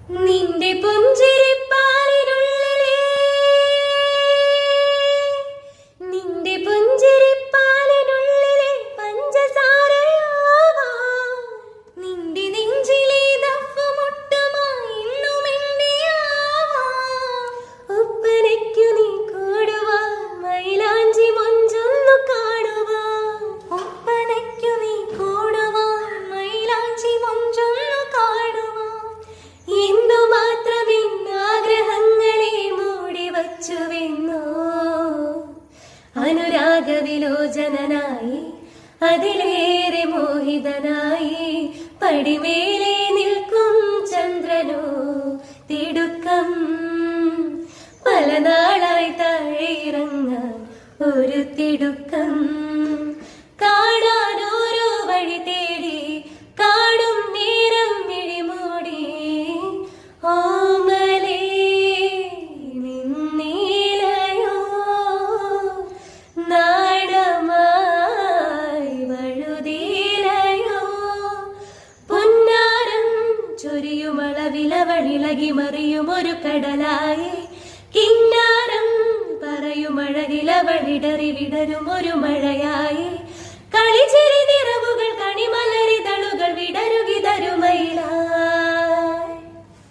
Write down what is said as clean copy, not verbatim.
നിന്റെ പുഞ്ചിരിപ്പാലിനുള്ളിലെ നിന്റെ പുഞ്ചിരിപ്പാലിനുള്ളിലെ പഞ്ചസാരയാവാ നിന്റെ നെഞ്ചിലെ ദഫ്മുട്ടുമായി ഇന്നും എന്റെയാവാ ഒപ്പനയ്ക്കു നീ കൂടുവാ മൈലാഞ്ചി മൊഞ്ചൊന്നു കാണുവാ ഒപ്പനയ്ക്കു നീ കൂടുവാ മൈലാഞ്ചി മൊഞ്ചൊന്നു കാണുവാ എന്തുമാത്രം ആഗ്രഹങ്ങളെ മൂടി വച്ചുവെന്നോ അനുരാഗവിലോചനായി അതിലേറെ മോഹിതനായി പടിമേലെ നിൽക്കും ചന്ദ്രനോ തിടുക്കം പല നാളായി താഴെ ഇറങ്ങാൻ ഒരു തിടുക്കം കാണാൻ ഓരോ വഴി തേടി കാണും നേരം മിഴിമൂടി ഓമലേ നിന്നീലയോ നാടമായി വഴുതിയിലയോ പൊന്നാരം ചൊരിയുമളവിലവഴിളകി മറിയുമൊരു കടലായി കിന്നാരം പറയുമഴകിലവഴിടറി വിടരുമൊരു മഴയായി കളിച്ചിരി നിറവുകൾ കണിമലരിതളുകൾ വിടരുകിതരുമയിലാ